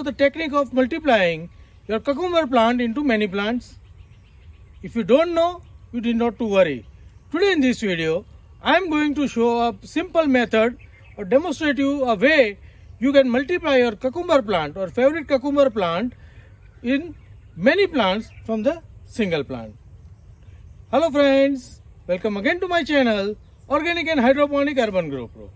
the technique of multiplying your cucumber plant into many plants? If you don't know, you need not to worry. Today in this video, I am going to show a simple method or demonstrate you a way you can multiply your cucumber plant or favorite cucumber plant in many plants from the single plant. Hello friends, welcome again to my channel Organic and Hydroponic Urban Grow Pro.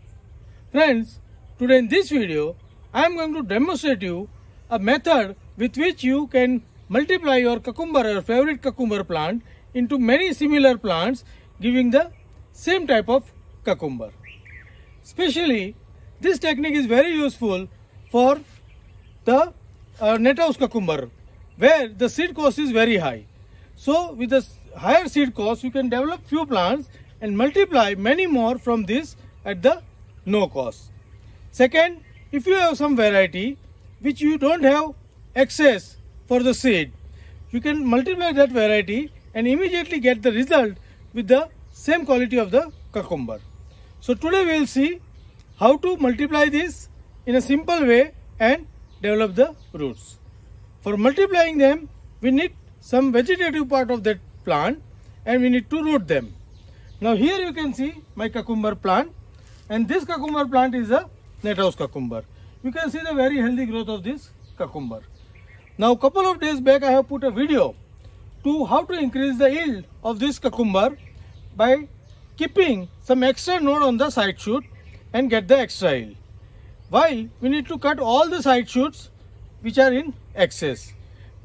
Friends, today in this video, I am going to demonstrate you a method with which you can multiply your cucumber or favorite cucumber plant into many similar plants giving the same type of cucumber. Especially, this technique is very useful for the net house cucumber where the seed cost is very high. So, with the higher seed cost, you can develop few plants and multiply many more from this at the no cost. Second, if you have some variety which you don't have access for the seed, you can multiply that variety and immediately get the result with the same quality of the cucumber. So today we will see how to multiply this in a simple way and develop the roots. For multiplying them, we need some vegetative part of that plant and we need to root them. Now here you can see my cucumber plant, and this cucumber plant is a net house cucumber. You can see the very healthy growth of this cucumber. Now couple of days back I have put a video to how to increase the yield of this cucumber by keeping some extra node on the side shoot and get the extra yield. Why? We need to cut all the side shoots which are in excess.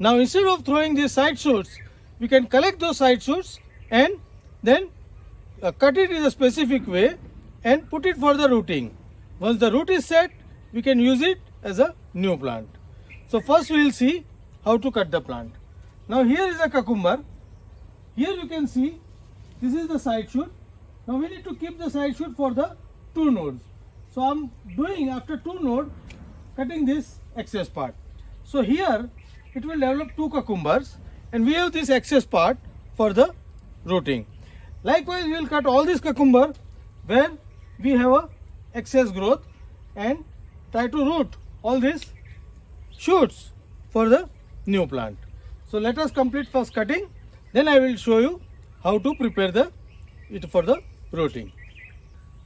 Now instead of throwing these side shoots, we can collect those side shoots and then cut it in a specific way and put it for the rooting. Once the root is set, we can use it as a new plant. So first we will see how to cut the plant. Now here is a cucumber. Here you can see this is the side shoot. Now we need to keep the side shoot for the two nodes. So I am doing after two nodes, cutting this excess part. So here it will develop two cucumbers and we have this excess part for the rooting. Likewise, we will cut all this cucumber where we have a excess growth and try to root all these shoots for the new plant. So let us complete first cutting, then I will show you how to prepare it for the rooting.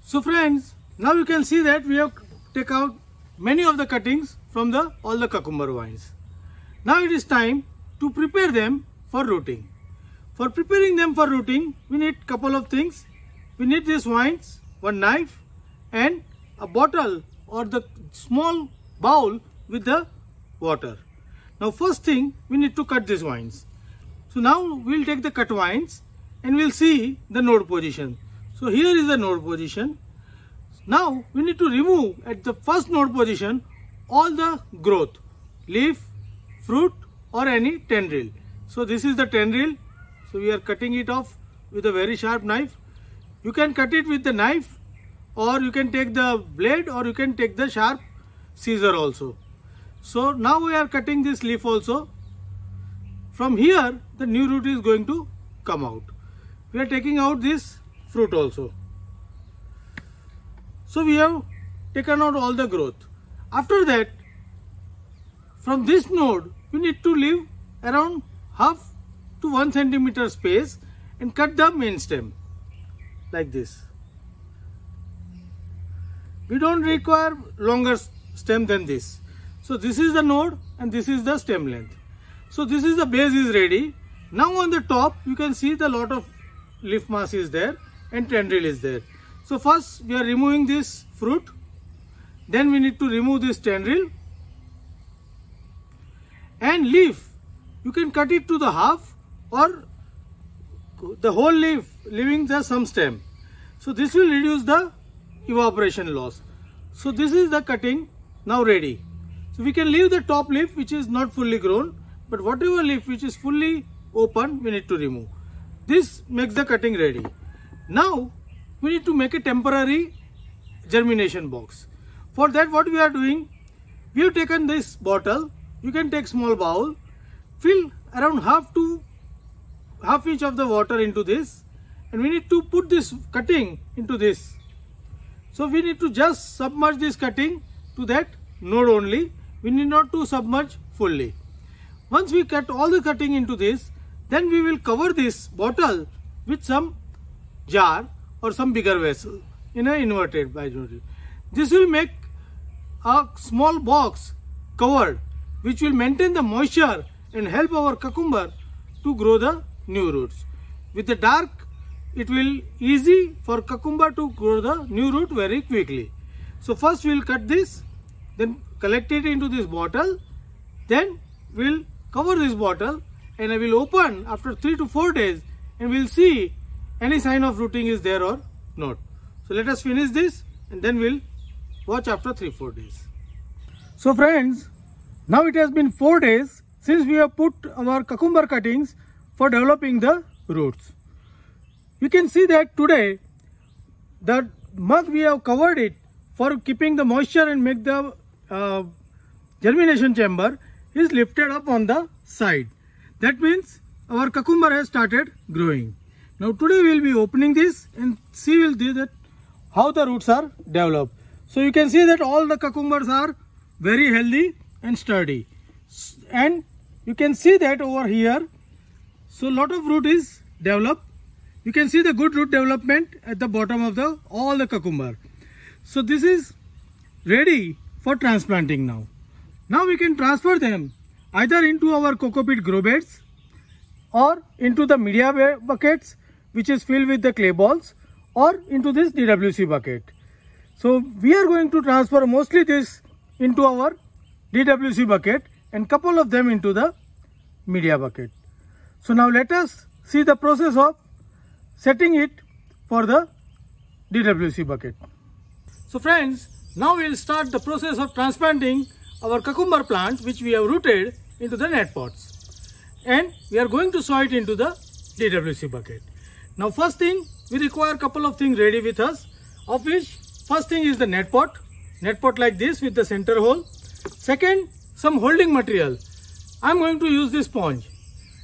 So friends, now you can see that we have taken out many of the cuttings from all the cucumber vines. Now it is time to prepare them for rooting. For preparing them for rooting, we need couple of things. We need these vines, one knife and a bottle or the small bowl with the water. Now first thing, we need to cut these vines. So now we will take the cut vines and we will see the node position. So here is the node position. Now we need to remove at the first node position all the growth, leaf, fruit or any tendril. So this is the tendril. So we are cutting it off with a very sharp knife. You can cut it with the knife or you can take the blade or you can take the sharp scissor also. So now we are cutting this leaf also. From here the new root is going to come out. We are taking out this fruit also. So we have taken out all the growth. After that, from this node we need to leave around half to 1 centimeter space and cut the main stem like this. We don't require longer stem than this. So this is the node and this is the stem length. So this is the base is ready. Now on the top you can see the lot of leaf mass is there and tendril is there. So first we are removing this fruit. Then we need to remove this tendril and leaf. You can cut it to the half or the whole leaf, leaving just some stem. So this will reduce the evaporation loss. So this is the cutting now ready. So we can leave the top leaf which is not fully grown, but whatever leaf which is fully open we need to remove. This makes the cutting ready. Now we need to make a temporary germination box. For that what we are doing, we have taken this bottle. You can take small bowl, fill around half inch of the water into this and we need to put this cutting into this. So we need to just submerge this cutting to that node only we need not to submerge fully. Once we cut all the cutting into this, then we will cover this bottle with some jar or some bigger vessel in an inverted biodynamic. This will make a small box covered which will maintain the moisture and help our cucumber to grow the new roots. With the dark, it will easy for cucumber to grow the new root very quickly. So first we will cut this, then collect it into this bottle, then we will cover this bottle and I will open after 3 to 4 days and we will see any sign of rooting is there or not. So let us finish this and then we will watch after 3-4 days. So friends, now it has been 4 days since we have put our cucumber cuttings for developing the roots. You can see that today the mug we have covered it for keeping the moisture and make the germination chamber is lifted up on the side. That means our cucumber has started growing. Now today we will be opening this and see that how the roots are developed. So you can see that all the cucumbers are very healthy and sturdy, and you can see that over here. So lot of root is developed. You can see the good root development at the bottom of all the cucumber. So this is ready for transplanting now. Now we can transfer them either into our coco peat grow beds or into the media buckets which is filled with the clay balls, or into this DWC bucket. So we are going to transfer mostly this into our DWC bucket and couple of them into the media bucket. So now let us see the process of setting it for the DWC bucket. So friends, now we will start the process of transplanting our cucumber plant which we have rooted into the net pots, and we are going to sow it into the DWC bucket. Now first thing, we require a couple of things ready with us, of which first thing is the net pot like this with the center hole. Second, some holding material. I am going to use this sponge.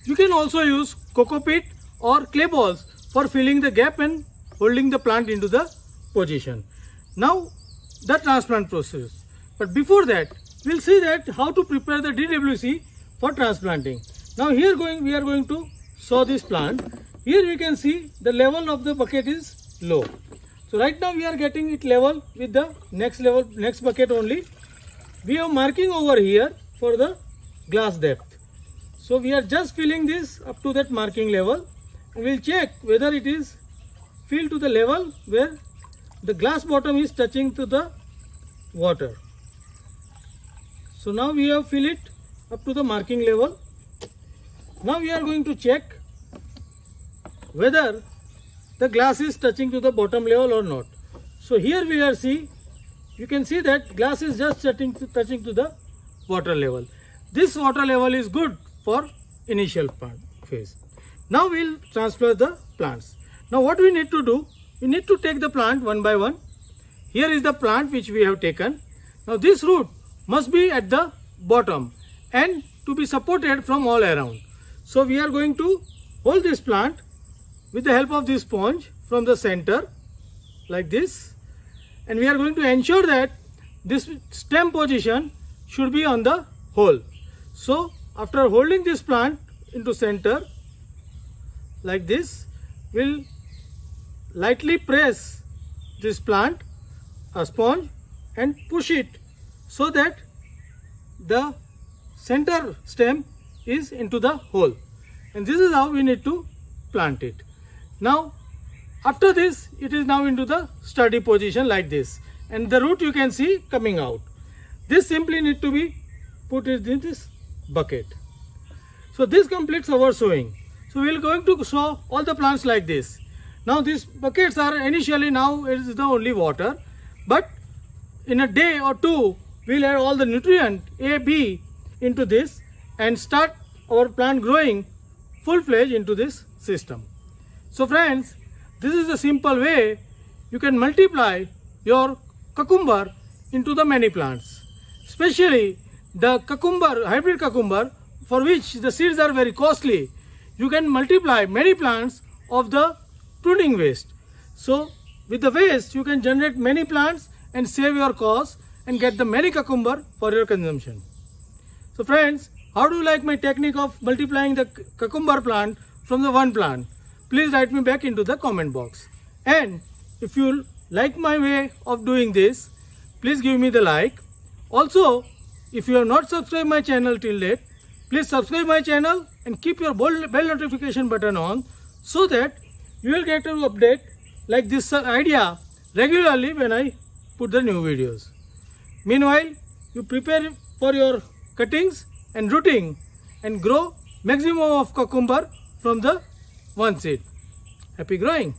You can also use coco peat or clay balls for filling the gap and holding the plant into the position. Now the transplant process. But before that, we will see that how to prepare the DWC for transplanting. Now here we are going to sow this plant. Here we can see the level of the bucket is low. So right now we are getting it level with the next bucket only. We are marking over here for the glass depth. So we are just filling this up to that marking level. We will check whether it is filled to the level where the glass bottom is touching to the water. So now we have filled it up to the marking level. Now we are going to check whether the glass is touching to the bottom level or not. So here we are you can see that glass is just touching to the water level. This water level is good for initial plant phase. Now we will transfer the plants. Now what we need to do, we need to take the plant one by one. Here is the plant which we have taken. Now this root must be at the bottom and to be supported from all around. So we are going to hold this plant with the help of this sponge from the center like this, and we are going to ensure that this stem position should be on the hole. So after holding this plant into center like this, we'll lightly press this plant, a sponge, and push it so that the center stem is into the hole, and this is how we need to plant it. Now after this, it is now into the sturdy position like this, and the root you can see coming out. This simply need to be put in this bucket. So this completes our sowing. So we are going to sow all the plants like this. Now these buckets are initially, now it is the only water, but in a day or two we will add all the nutrient A, B into this and start our plant growing full-fledged into this system. So friends, this is a simple way you can multiply your cucumber into the many plants. Especially the cucumber, hybrid cucumber, for which the seeds are very costly. You can multiply many plants of the pruning waste. So with the waste you can generate many plants and save your cost and get the many cucumber for your consumption. So friends, how do you like my technique of multiplying the cucumber plant from the one plant? Please write me back into the comment box. And if you like my way of doing this, please give me the like. Also, if you have not subscribed my channel till date, please subscribe my channel and keep your bell notification button on so that you will get an update like this idea regularly when I put the new videos. Meanwhile, you prepare for your cuttings and rooting and grow maximum of cucumber from the one seed. Happy growing!